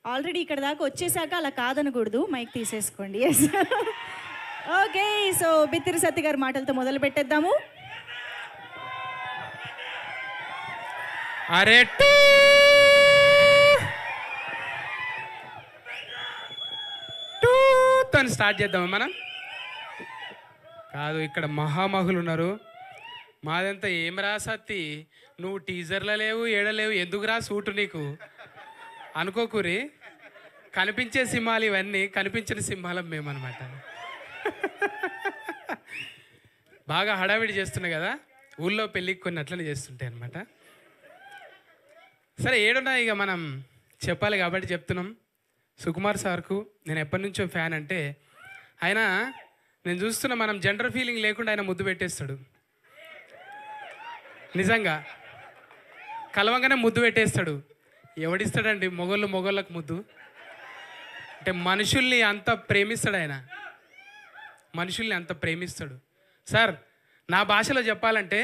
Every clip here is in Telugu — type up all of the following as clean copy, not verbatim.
ఆల్రెడీ ఇక్కడ దాకా వచ్చేసాక అలా కాదనకూడదు, మైక్ తీసేసుకోండి. ఎస్. ఓకే, సో బిత్తిరి సత్య గారి మాటలతో మొదలు పెట్టేద్దాము. అరే తను స్టార్ట్ చేద్దామా మనం? కాదు, ఇక్కడ మహామహులు ఉన్నారు. మాదంతా ఏం రా సత్తి, నువ్వు టీజర్లో లేవు, ఏడలేవు, ఎందుకురా సూటు నీకు అనుకోకూరి. కనిపించే సింహాలు ఇవన్నీ, కనిపించిన సింహాలం మేమన్నమాట. బాగా హడావిడి చేస్తున్నాయి కదా, ఊళ్ళో పెళ్ళికి కొన్ని అట్లనే చేస్తుంటాయి అనమాట. సరే, ఏడున్నా ఇక మనం చెప్పాలి కాబట్టి చెప్తున్నాం. సుకుమార్ సార్కు నేను ఎప్పటి నుంచో ఫ్యాన్. అంటే ఆయన, నేను చూస్తున్నా, మనం జెండర్ ఫీలింగ్ లేకుండా ఆయన ముద్దు పెట్టేస్తాడు. నిజంగా కలవంగానే ముద్దు పెట్టేస్తాడు. ఎవడిస్తాడండి మొగోళ్ళకు ముద్దు? అంటే మనుషుల్ని అంత ప్రేమిస్తాడు ఆయన, మనుషుల్ని అంత ప్రేమిస్తాడు. సార్, నా భాషలో చెప్పాలంటే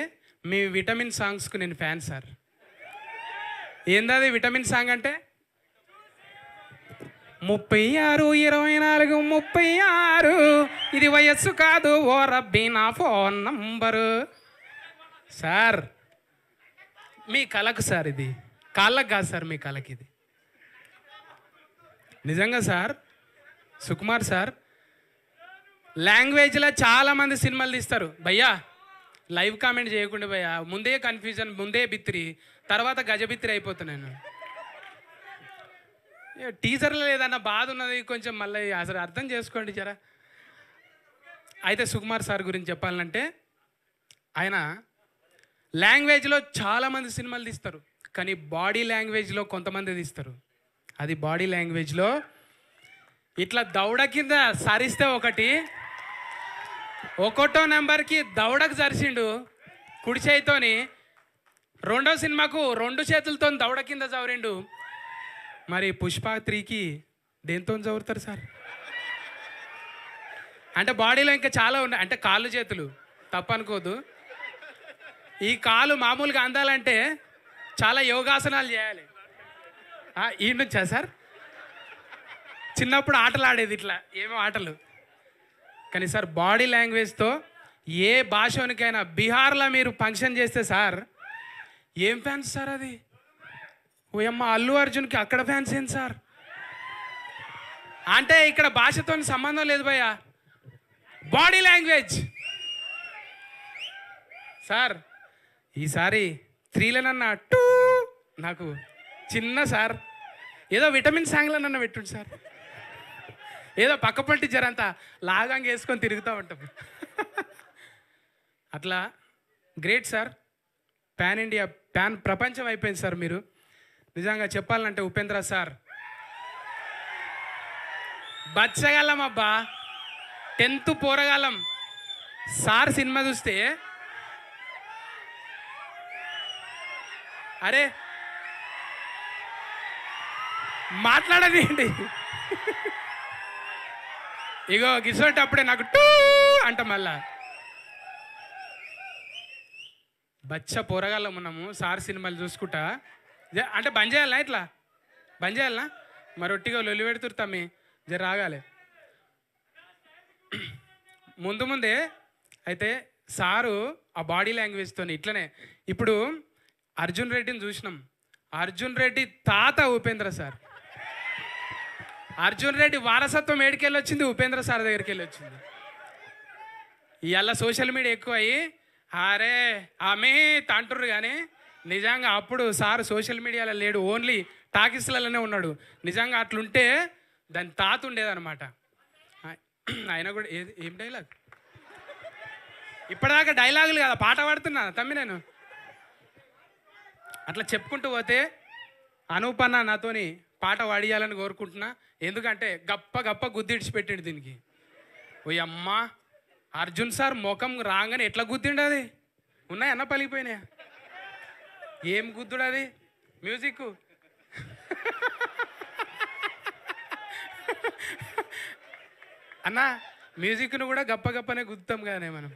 మీ విటమిన్ సాంగ్స్కు నేను ఫ్యాన్ సార్. ఏందది విటమిన్ సాంగ్ అంటే? 36, 24, 36, ఇది వయస్సు కాదు ఓ రబ్బీ నా ఫోన్ నంబరు. సార్, మీ కళకు సార్, ఇది కాళ్ళకు కాదు సార్, మీ కళకి ఇది. నిజంగా సార్, సుకుమార్ సార్ లాంగ్వేజ్లో చాలామంది సినిమాలు తీస్తారు భయ్యా. లైవ్ కామెంట్ చేయకుండా భయ్యా, ముందే కన్ఫ్యూజన్, ముందే బిత్తిరి, తర్వాత గజబిత్తిరి అయిపోతున్నాను. టీజర్లో లేదన్న బాధ ఉన్నది కొంచెం, మళ్ళీ అసలు అర్థం చేసుకోండి జరా. అయితే సుకుమార్ సార్ గురించి చెప్పాలంటే, ఆయన లాంగ్వేజ్లో చాలామంది సినిమాలు తీస్తారు, కానీ బాడీ లాంగ్వేజ్లో కొంతమంది తీస్తారు. అది బాడీ లాంగ్వేజ్లో ఇట్లా దౌడ కింద సరిస్తే ఒకటో నెంబర్కి దౌడకు సరిసిండు కుడి చేయితోని. రెండో సినిమాకు 2 చేతులతో దౌడ కింద చవరిండు. మరి పుష్ప 3కి దేంతో చదువుతారు సార్? అంటే బాడీలో ఇంకా చాలా ఉన్నాయి. అంటే కాళ్ళు చేతులు తప్పనుకోదు. ఈ కాలు మామూలుగా అందాలంటే చాలా యోగాసనాలు చేయాలి. ఈ నుంచా సార్? చిన్నప్పుడు ఆటలు ఆడేది ఇట్లా, ఏమో ఆటలు. కానీ సార్, బాడీ లాంగ్వేజ్తో ఏ భాషోనికైనా, బీహార్లో మీరు ఫంక్షన్ చేస్తే సార్, ఏం ఫ్యాన్స్ సార్ అది? ఓయమ్మ, అల్లు అర్జున్కి అక్కడ ఫ్యాన్స్ ఏంటి సార్? అంటే ఇక్కడ భాషతో సంబంధం లేదు భయ్య, బాడీ లాంగ్వేజ్. సార్, ఈసారి 3లనన్నా నాకు చిన్న సార్, ఏదో విటమిన్ సాంగ్లో నన్ను పెట్టుండి సార్. ఏదో పక్క పట్టి జరంతా లాగంగా వేసుకొని తిరుగుతూ ఉంటాం. అట్లా great sir. Pan India, pan ప్రపంచం అయిపోయింది సార్ మీరు. నిజంగా చెప్పాలంటే ఉపేంద్ర సార్ బచ్చగలం అబ్బా, 10th పోరగాలం. సార్ సినిమా చూస్తే అరే మాట్లాడదేంటి, ఇగో గిసోటి అప్పుడే నాకు అంట. మళ్ళా బచ్చ పోరగాళ్ళం ఉన్నాము సార్ సినిమాలు చూసుకుంటా. అంటే బంద్ చేయాలనా? ఇట్లా బంద్ చేయాలనా? మరి ఒట్టిగా లొల్లి పెడుతుర్తామి, జర రాగాలి ముందే. అయితే సారు ఆ బాడీ లాంగ్వేజ్తో ఇట్లనే. ఇప్పుడు అర్జున్ రెడ్డిని చూసినాం. అర్జున్ రెడ్డి తాత ఉపేంద్ర సార్. అర్జున్ రెడ్డి వారసత్వం ఏడికెళ్ళి వచ్చింది? ఉపేంద్ర సార్ దగ్గరికి వెళ్ళి వచ్చింది. ఇవాళ సోషల్ మీడియా ఎక్కువ అయ్యి అరే ఆమె తంటుర్రు, కానీ నిజంగా అప్పుడు సార్ సోషల్ మీడియాలో లేడు, ఓన్లీ టాకీస్లలోనే ఉన్నాడు. నిజంగా అట్లుంటే దాని తాత ఉండేదన్నమాట. ఆయన కూడా ఏం డైలాగ్, ఇప్పటిదాకా డైలాగులు కదా, పాట పాడుతున్నా తమ్మి నేను. అట్లా చెప్పుకుంటూ పోతే అనూపన్న నాతోని పాట పాడియాలని కోరుకుంటున్నా. ఎందుకంటే గప్ప గుద్దిడిచిపెట్టిండు దీనికి. ఓ అమ్మ, అర్జున్ సార్ ముఖం రాగానే ఎట్లా గుద్దిండు? అది ఉన్నాయన్న పలిగిపోయినాయా? ఏం గుద్దుడు అది? మ్యూజిక్ అన్న, మ్యూజిక్ను కూడా గప్పనే గుద్దుతాం కానీ మనం.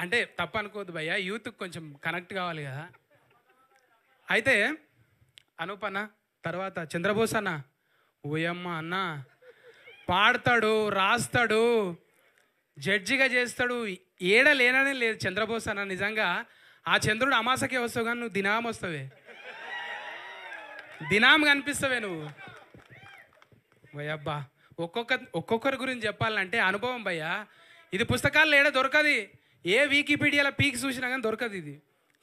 అంటే తప్పు అనుకోవద్దు భయ్య, యూత్కి కొంచెం కనెక్ట్ కావాలి కదా. అయితే అనూపన్న తర్వాత చంద్రబోస్ అన్న, ఓయమ్మ అన్న, పాడతాడు, రాస్తాడు, జడ్జిగా చేస్తాడు, ఏడ లేననే లేదు చంద్రబోస్ అన్న. నిజంగా ఆ చంద్రుడు అమాసకే వస్తావు కానీ నువ్వు దినాం వస్తావే, దినాం కనిపిస్తావే నువ్వు. భయ్యబ్బా, ఒక్కొక్కరి గురించి చెప్పాలంటే అనుభవం భయ్యా. ఇది పుస్తకాల్లో ఏడ దొరకది, ఏ వికీపీడియాలో పీకి చూసినా కానీ దొరకదు ఇది.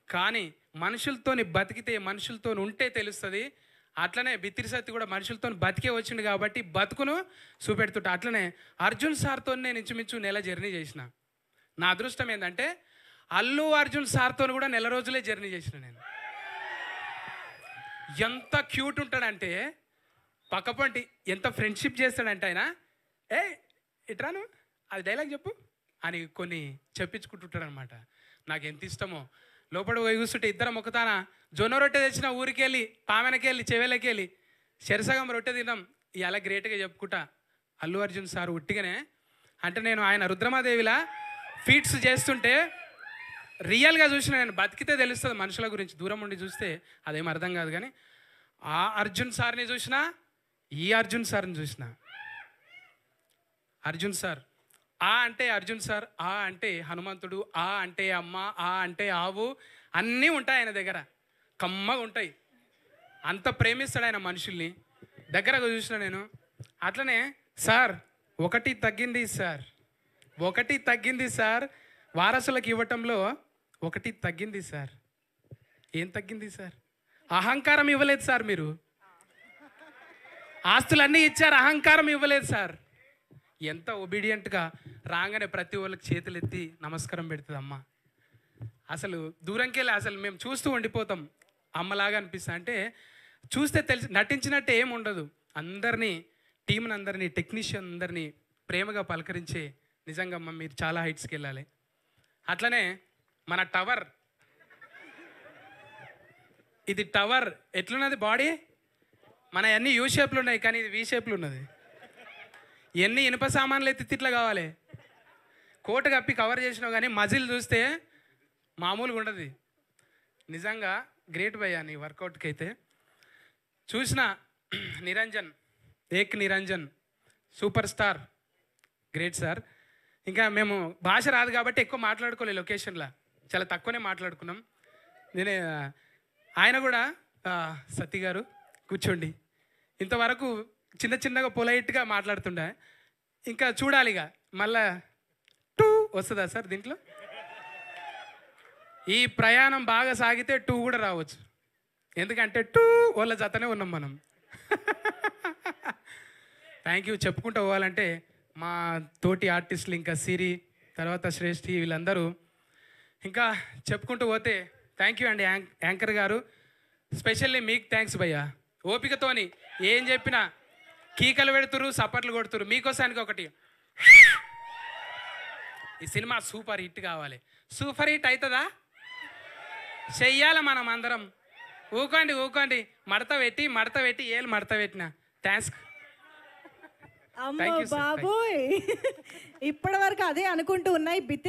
కానీ మనుషులతోని బతికితే, మనుషులతో ఉంటే తెలుస్తుంది. అట్లనే బిత్తిరి సత్తి కూడా మనుషులతో బతికే వచ్చిండు కాబట్టి బతుకును చూపెడుతుంటా. అట్లనే అర్జున్ సార్తో నేను ఇంచుమించు నెల జర్నీ చేసిన. నా అదృష్టం ఏంటంటే అల్లు అర్జున్ సార్తో కూడా నెల రోజులే జర్నీ చేసిన నేను. ఎంత క్యూట్ ఉంటాడంటే, పక్కపంటి ఎంత ఫ్రెండ్షిప్ చేస్తాడంటే ఆయన, ఏ ఇట్రాను అది డైలాగ్ చెప్పు అని కొన్ని చెప్పించుకుంటుంటాడు అనమాట. నాకు ఎంత ఇష్టమో. లోపల పోయి కూర్చుంటే ఇద్దరం ఒకతాన జొన్న రొట్టె తెచ్చిన ఊరికి వెళ్ళి, పామెనకి వెళ్ళి, చెవేలకి వెళ్ళి శరసగం రొట్టె తిన్నాం. ఇలా గ్రేట్గా చెప్పుకుంటా అల్లు అర్జున్ సార్ ఉట్టిగానే. అంటే నేను ఆయన రుద్రమాదేవిలా ఫీట్స్ చేస్తుంటే రియల్గా చూసిన, నేను బతికితే తెలుస్తుంది మనుషుల గురించి. దూరం ఉండి చూస్తే అదేం అర్థం కాదు. కానీ ఆ అర్జున్ సార్ని చూసినా, ఈ అర్జున్ సార్ని చూసిన. అర్జున్ సార్ ఆ అంటే అర్జున్ సార్, ఆ అంటే హనుమంతుడు, ఆ అంటే అమ్మ, ఆ అంటే ఆవు, అన్నీ ఉంటాయి ఆయన దగ్గర, కమ్మగా ఉంటాయి. అంత ప్రేమిస్తాడు ఆయన మనుషుల్ని. దగ్గరగా చూసిన నేను. అట్లనే సార్ ఒకటి తగ్గింది సార్, ఒకటి తగ్గింది సార్, వారసులకు ఇవ్వటంలో ఒకటి తగ్గింది సార్. ఏం తగ్గింది సార్? అహంకారం ఇవ్వలేదు సార్. మీరు ఆస్తులన్నీ ఇచ్చారు, అహంకారం ఇవ్వలేదు సార్. ఎంత ఒబీడియంట్గా రాగానే ప్రతి వాళ్ళకి చేతులు ఎత్తి నమస్కారం పెడుతుంది అమ్మ. అసలు దూరంకి వెళ్ళి అసలు మేము చూస్తూ ఉండిపోతాం. అమ్మలాగా అనిపిస్తా. అంటే చూస్తే తెలిసి నటించినట్టే ఏం ఉండదు. అందరినీ, టీంని అందరినీ, టెక్నీషియన్ అందరినీ ప్రేమగా పలకరించే, నిజంగా అమ్మ మీరు చాలా హైట్స్కి వెళ్ళాలి. అట్లనే మన టవర్, ఇది టవర్ ఎట్లున్నది బాడీ? మన అన్ని యూ షేప్లు ఉన్నాయి కానీ ఇది వి షేప్లు ఉన్నది. ఎన్ని ఇనుప సామాన్లు ఎత్తి ఇట్లా కావాలి. కోట కప్పి కవర్ చేసినావు కానీ మజిల్ చూస్తే మామూలుగా ఉండదు. నిజంగా గ్రేట్ భయ్యా నీ వర్కౌట్కి అయితే. చూసిన నిరంజన్, ఏక్ Niranjan super star, great sir. ఇంకా మేము భాష రాదు కాబట్టి ఎక్కువ మాట్లాడుకోలేదు లొకేషన్లో, చాలా తక్కువనే మాట్లాడుకున్నాం. నేనే ఆయన కూడా సత్తి గారు కూర్చోండి, ఇంతవరకు చిన్న చిన్నగా పొలైట్గా మాట్లాడుతుండే. ఇంకా చూడాలి ఇక మళ్ళా టూ వస్తుందా సార్ దీంట్లో? ఈ ప్రయాణం బాగా సాగితే టూ కూడా రావచ్చు. ఎందుకంటే టూ వాళ్ళ జతనే ఉన్నాం మనం. Thank you. చెప్పుకుంటూ పోవాలంటే మా తోటి ఆర్టిస్టులు, ఇంకా సిరి, తర్వాత శ్రేష్ఠి, వీళ్ళందరూ ఇంకా చెప్పుకుంటూ పోతే థ్యాంక్ యూ అండి యాంకర్ గారు. స్పెషల్లీ మీకు థ్యాంక్స్ భయ్యా. ఓపికతోని ఏం చెప్పినా కీకలు పెడుతురు, సపర్లు కొడుతురు. మీకోసానికి ఒకటి, ఈ సినిమా సూపర్ హిట్ కావాలి. సూపర్ హిట్ అవుతుందా? చెయ్యాలి మనం అందరం. ఊకోండి ఊకోండి, మడత పెట్టి ఏళ్ళు మడత పెట్టిన. థ్యాంక్స్. అమ్మో బాబోయ్, ఇప్పటి వరకు అదే అనుకుంటూ ఉన్నాయి. బిత్తి